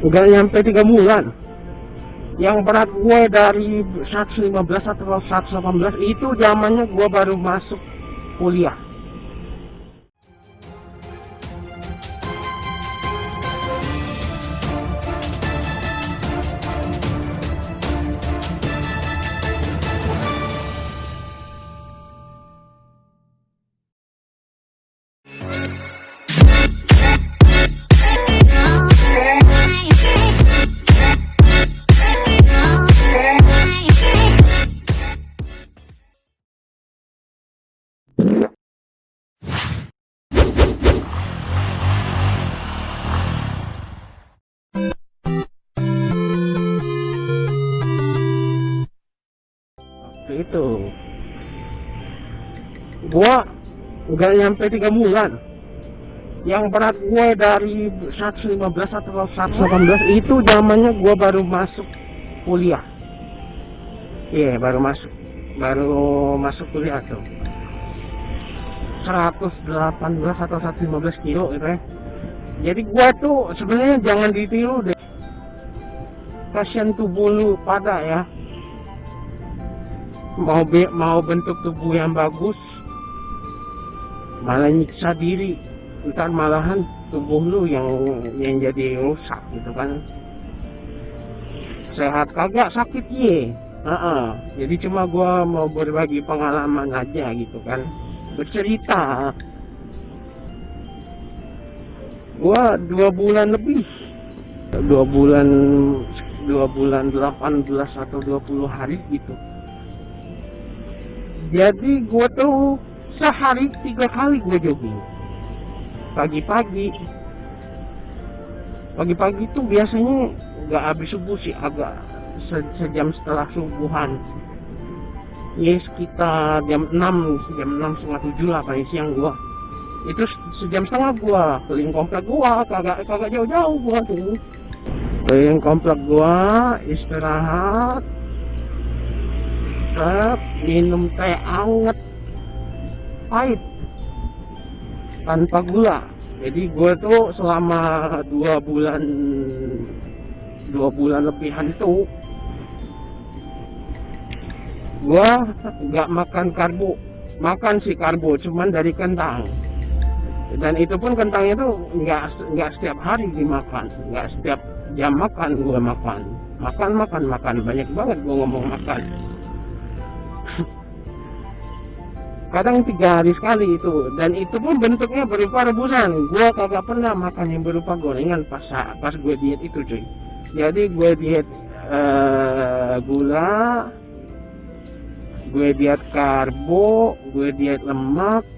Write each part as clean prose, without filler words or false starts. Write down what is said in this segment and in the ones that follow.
nggak nyampe 3 bulan. Yang berat gue dari 115 atau 118 itu zamannya gue baru masuk kuliah. Itu gua nggak nyampe 3 bulan. Yang berat gue dari 115 atau 118 itu zamannya gue baru masuk kuliah. Baru masuk kuliah tuh 118 atau 115 kilo gitu ya. Jadi gue tuh sebenarnya jangan ditiru deh, kasihan tubuh lu pada ya. Mau bentuk tubuh yang bagus malah nyiksa diri, ntar malahan tubuh lu yang jadi rusak gitu kan. Sehat kagak sakit jadi cuma gua mau berbagi pengalaman aja gitu kan, bercerita. Gua 2 bulan lebih, 2 bulan 18 atau 20 hari gitu. Jadi gue tuh sehari 3 kali gue jogging. Pagi-pagi tuh biasanya nggak habis subuh sih, agak sejam setelah subuhan. Ya sekitar jam 6 setengah 7 lah paling siang gue. Itu sejam setengah gue keliling komplek gue, kagak jauh-jauh gue tuh. Keliling komplek gue, istirahat, minum teh anget pahit tanpa gula. Jadi gue tuh selama 2 bulan lebihan itu gue nggak makan karbo. Makan sih karbo cuman dari kentang, dan itu pun kentangnya tuh nggak setiap hari dimakan, nggak setiap jam makan gue makan banyak banget gue ngomong makan. Kadang 3 hari sekali itu, dan itu pun bentuknya berupa rebusan. Gue kagak pernah makan yang berupa gorengan pas gue diet itu cuy. Jadi gue diet gula, gue diet karbo, gue diet lemak,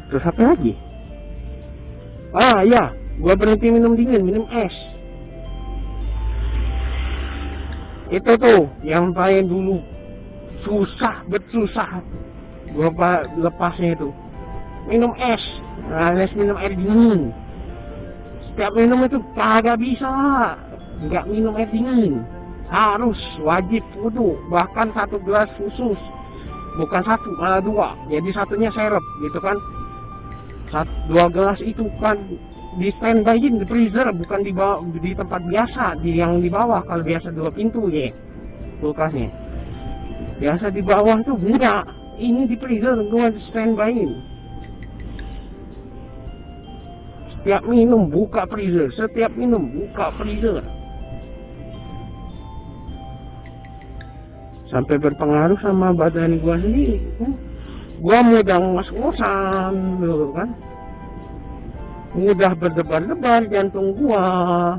terus apa lagi? Gue berhenti minum dingin, minum es. Itu tuh yang paling dulu susah gue lepasnya itu. Minum es, alias minum air dingin. Setiap minum itu kagak bisa nggak minum air dingin, harus wajib wudu, bahkan 1 gelas khusus, bukan 1 malah 2, jadi satunya serep gitu kan. 2 gelas itu kan di standby-in di freezer, bukan di tempat biasa, yang di bawah. Kalau biasa 2 pintu ya kulkasnya, biasa di bawah tuh enggak, ini di freezer, gua di standby-in. Setiap minum buka freezer, sampai berpengaruh sama badan gua sendiri. Gua mudah ngos-ngosan dulu kan, mudah berdebar-debar jantung gua,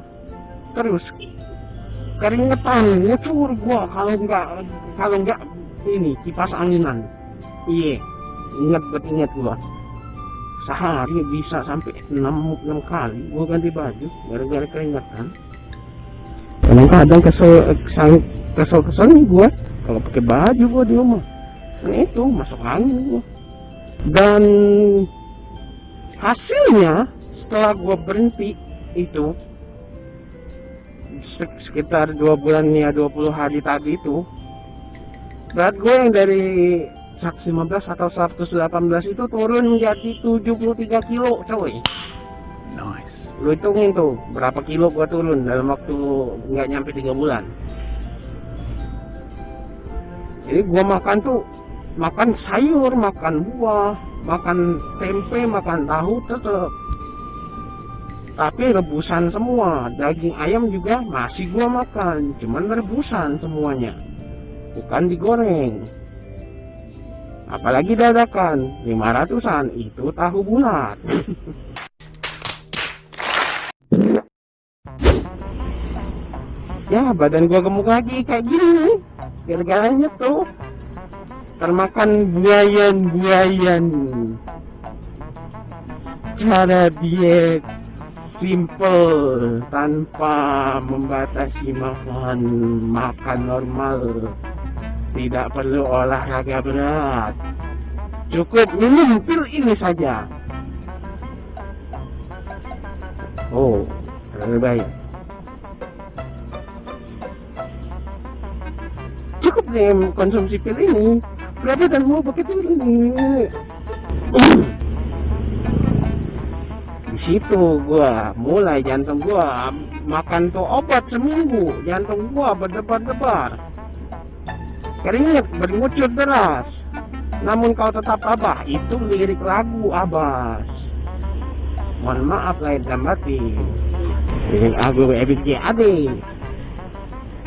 terus keringetan ngucur gua kalau enggak ini kipas anginan. Ingat gua sehari bisa sampai 6 kali gua ganti baju gara-gara keringetan. Kadang kesel nih gua kalau pakai baju gua di rumah. Nah itu masuk angin gua. Dan hasilnya setelah gue berhenti itu sekitar 2 bulan ya 20 hari tadi itu, berat gue yang dari 115 atau 118 itu turun jadi 73 kilo coy. Nice. Lu hitungin tuh berapa kilo gua turun dalam waktu nggak nyampe 3 bulan. Jadi gua makan tuh, makan sayur, makan buah, makan tempe, makan tahu tetep, tapi rebusan semua. Daging ayam juga masih gua makan, cuman rebusan semuanya, bukan digoreng. Apalagi dadakan 500-an itu tahu bulat. Ya badan gua gemuk lagi kayak gini gara-garanya tuh termakan buayan. Cara diet simple tanpa membatasi makan normal, tidak perlu olahraga berat, cukup minum pil ini saja. Oh, lebih baik. Cukup deh konsumsi pil ini, berat badanmu begitu ini. Di situ gua mulai, jantung gua makan tuh obat seminggu, jantung gua berdebar-debar, keringet bermucut deras. Namun kau tetap tabah, itu lirik lagu Abbas. Mohon maaf lahir dan batin. Lirik lagu EBJAD.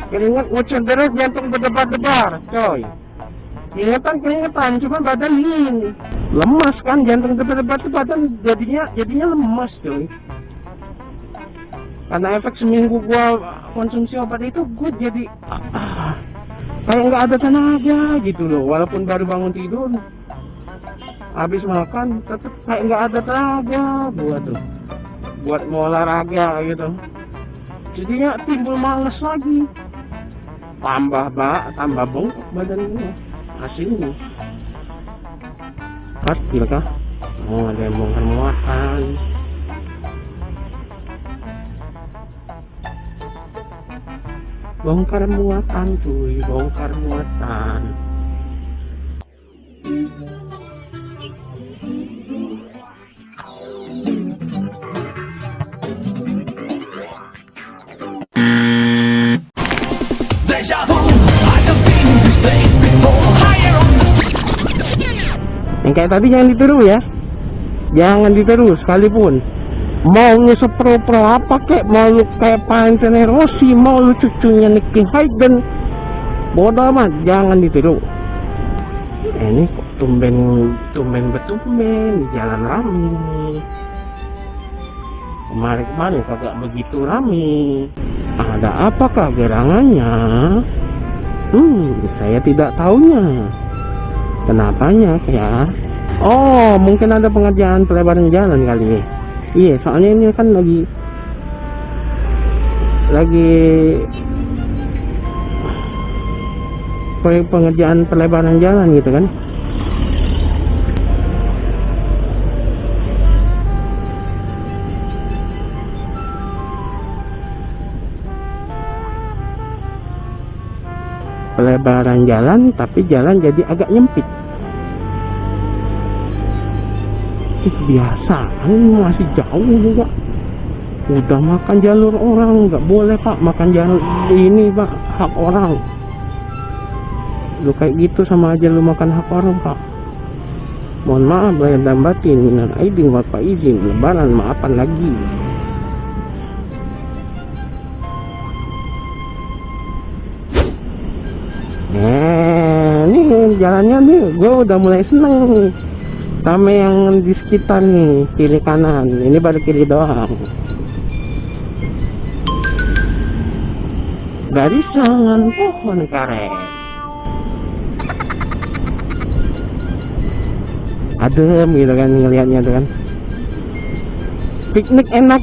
Keringet mucut deras, jantung berdebar-debar, coy. Keringetan, cuma badan dingin. Lemas kan, jantung berdebar tuh badan jadinya lemas, coy. Karena efek seminggu gua konsumsi obat itu, gua jadi kayak nggak ada tenaga gitu loh. Walaupun baru bangun tidur, habis makan tetep kayak nggak ada tenaga gua tuh buat mau olahraga gitu. Jadinya timbul males lagi, tambah bengkak badan gua aslinya. Pasti kah? Oh, ada yang bongkar muatan. Bongkar muatan cuy, bongkar muatan. Yang kayak tadi jangan ditiru ya, jangan ditiru sekalipun. Mau lu sepro-pro apa kek, mau lu kayak Valentino Rossi, mau lu cucunya Nicky Hayden, bodoh amat, jangan ditiru. Ini kok tumben di jalan rame. Kemarin kagak begitu rame. Ada apakah gerangannya? Saya tidak tahunya. Kenapanya ya? Oh, mungkin ada pengerjaan pelebaran jalan kali ya. Iya, soalnya ini kan lagi proyek pengerjaan pelebaran jalan gitu kan. Pelebaran jalan, tapi jalan jadi agak nyempit. Kebiasaan, masih jauh juga. Udah makan jalur orang, nggak boleh pak makan jalur ini pak, hak orang. Lu kayak gitu sama aja lu makan hak orang pak. Mohon maaf lahir dan batin, minal aidin wal faizin, lebaran maafan lagi. Ini jalannya nih, gue udah mulai seneng sama yang di sekitar nih, kiri kanan. Ini baru kiri doang. Barisan pohon karet, adem gitu kan ngelihatnya tuh kan. Piknik enak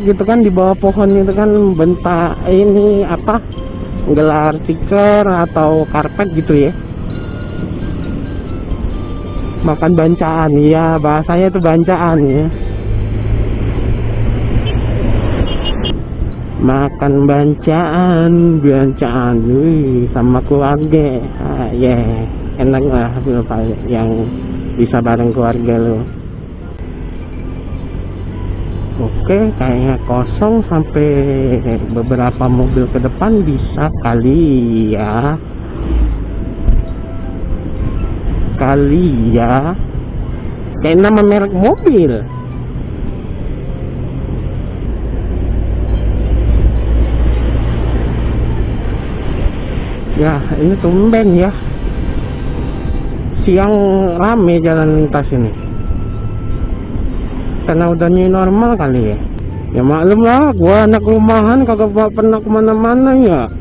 gitu kan di bawah pohon gitu kan, bentak ini apa, gelar tikar atau karpet gitu ya. Makan bancaan, ya bahasanya itu bancaan ya. Makan bancaan, wih, sama keluarga, yeah. enak lah yang bisa bareng keluarga lo. Oke, kayaknya kosong sampai beberapa mobil ke depan bisa kali ya. Kayak nama merek mobil. Ya, ini tumben ya. Siang rame jalan lintas ini. Karena udah new normal kali ya. Ya maklum lah, gua anak rumahan kagak pernah kemana-mana ya.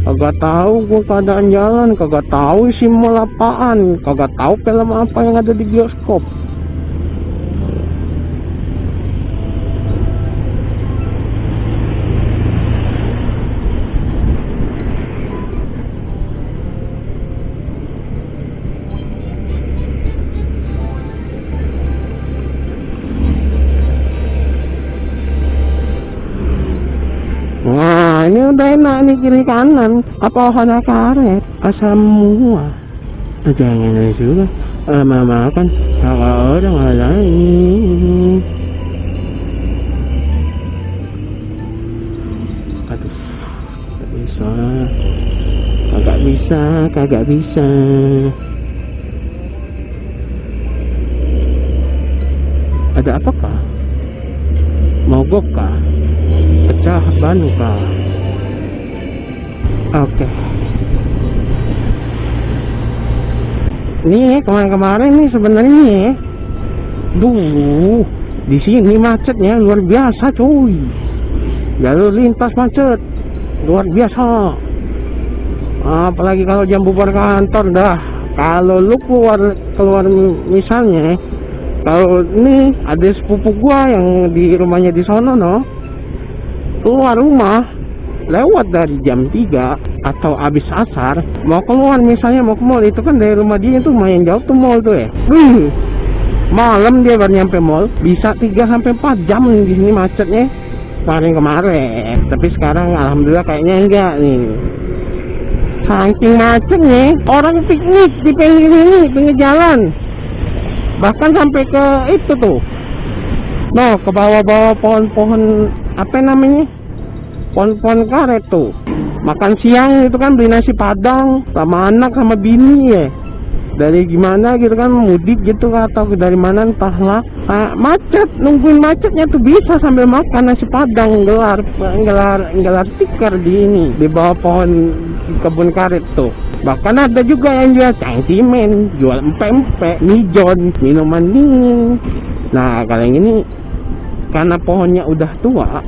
Kagak tahu gua keadaan jalan, kagak tahu isi mall apaan, kagak tahu film apa yang ada di bioskop. Wah, ini udah enak nih kiri kanan. Apa ada karet? Asam semua. Jangan juga. Mama kan kakak orang lain. Aduh, kagak bisa. Ada apakah? Mogok kah? Pecah ban kah? Oke. Nih kemarin nih sebenarnya, di sini macetnya luar biasa cuy. Jalur lintas macet luar biasa. Apalagi kalau jam bubar kantor dah. Kalau lu keluar misalnya, kalau ini ada sepupu gua yang di rumahnya di sono keluar rumah lewat dari jam 3 atau abis asar mau keluar misalnya mau ke mall, itu kan dari rumah dia itu lumayan jauh tuh mall tuh ya. Malam dia baru nyampe mall, bisa 3-4 jam di sini macetnya kemarin. Tapi sekarang alhamdulillah kayaknya enggak nih. Saking macetnya orang piknik di pinggir jalan, bahkan sampai ke itu tuh ke bawah-bawah pohon-pohon apa namanya, pohon-pohon karet tuh. Makan siang itu kan beli nasi padang sama anak sama bini ya, dari gimana gitu kan, mudik gitu atau dari mana entahlah. Macet, nungguin macetnya tuh bisa sambil makan nasi padang, gelar tikar di bawah pohon kebun karet tuh. Bahkan ada juga yang jual cangcimen, jual empek-empek, mijon, minuman dingin. Nah kalau yang ini karena pohonnya udah tua,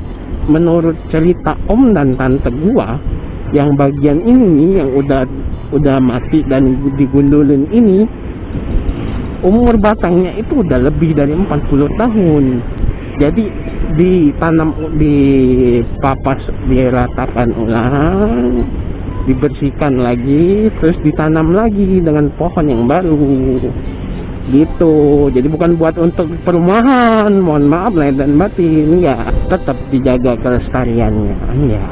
menurut cerita om dan tante gua, yang bagian ini yang udah mati dan digundulin ini, umur batangnya itu udah lebih dari 40 tahun. Jadi ditanam, dipapas, diratakan ulang, dibersihkan lagi, terus ditanam lagi dengan pohon yang baru gitu. Jadi bukan buat untuk perumahan, mohon maaf lahir dan batin ya, tetap dijaga kelestariannya ya.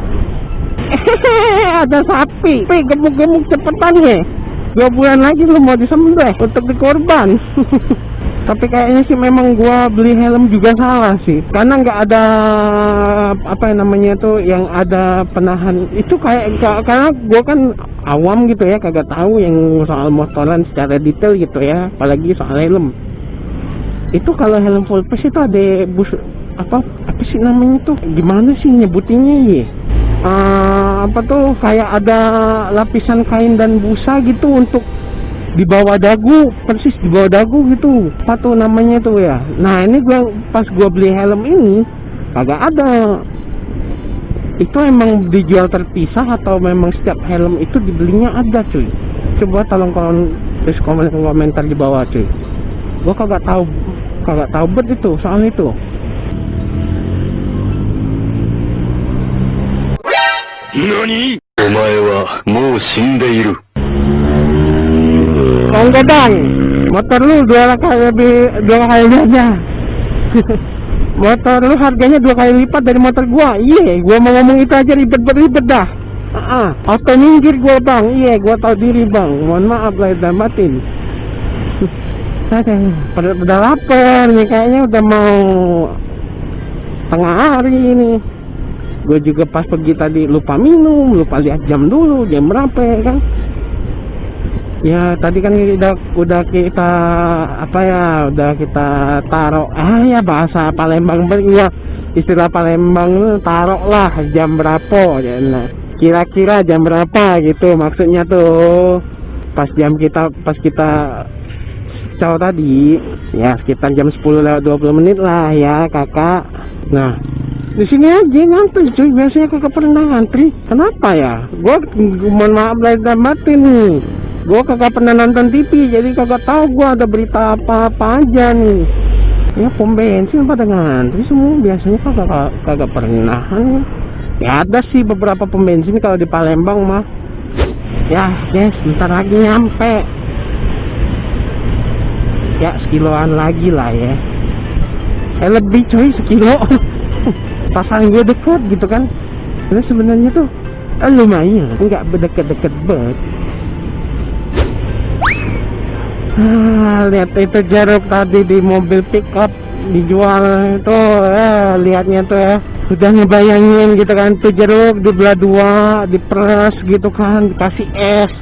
Ada sapi gemuk-gemuk cepetan ya, 2 bulan lagi lu mau disembelih untuk dikorban. Tapi kayaknya sih memang gua beli helm juga salah sih, karena nggak ada apa namanya tuh yang ada penahan itu, karena gua kan awam gitu ya, kagak tahu yang soal motoran secara detail gitu ya, apalagi soal helm. Itu kalau helm full face itu ada apa sih namanya tuh, gimana sih nyebutinnya ya, apa tuh kayak ada lapisan kain dan busa gitu untuk di bawah dagu, persis di bawah dagu gitu, apa tuh namanya tuh ya. Nah ini pas gua beli helm ini kagak ada. Itu emang dijual terpisah atau memang setiap helm itu dibelinya ada cuy? Coba tolong tulis komentar di bawah cuy. Gua kagak tahu bet itu soal itu. NANI? Omae wa mou shindeiru. Enggak dong, motor lu 2 kali aja. Motor lu harganya 2 kali lipat dari motor gua. Iya, gua mau ngomong itu aja ribet dah. Auto minggir gua bang, iya gua tahu diri bang, mohon maaf lahir dan batin. Udah lapar nih, kayaknya udah mau tengah hari ini. Gue juga pas pergi tadi lupa minum, lupa lihat jam dulu, jam berapa ya kan. Ya tadi kan udah kita apa ya, udah kita taruh ya bahasa Palembang ya, istilah Palembang taruh lah jam berapa ya. Nah, kira-kira jam berapa gitu maksudnya tuh. Pas kita caw tadi ya sekitar jam 10:20 lah ya kakak. Nah di sini aja ngantri cuy, biasanya kakak pernah ngantri, kenapa ya? Gue mohon maaf lahir dan batin nih, gue kagak pernah nonton TV jadi kagak tahu gue ada berita apa aja nih ya. Pom bensin pada ngantri semua, biasanya kagak pernah. Ya ada sih beberapa pom bensin kalau di Palembang mah ya. Guys, bentar lagi nyampe ya, sekiloan lagi lah ya. Lebih coy, sekilo. Pasang gue deket gitu kan. Karena sebenarnya tuh lumayan, nggak berdeket-deket banget. Lihat itu jeruk tadi di mobil pickup dijual itu, lihatnya tuh ya, udah ngebayangin gitu kan, tuh jeruk dibelah dua, diperes gitu kan, dikasih es,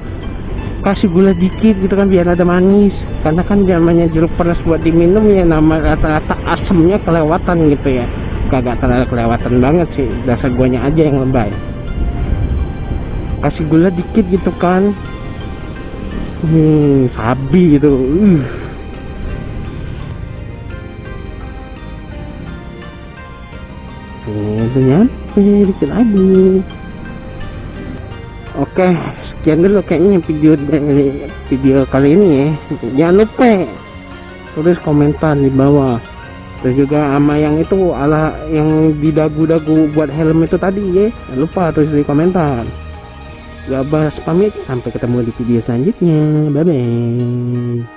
kasih gula dikit gitu kan biar ada manis, karena kan namanya jeruk peres buat diminum ya, nama rata-rata asemnya kelewatan gitu ya. Kagak terlalu kelewatan banget sih, dasar guanya aja yang lebay. Kasih gula dikit gitu kan, sabi gitu. Itu nyampe dikit lagi. Oke, sekian dulu kayaknya video kali ini ya. Jangan lupa tulis komentar di bawah. Terus juga sama yang itu ala yang di dagu-dagu buat helm itu tadi ya. Jangan lupa tulis di komentar. Gabas pamit, sampai ketemu di video selanjutnya. Bye bye.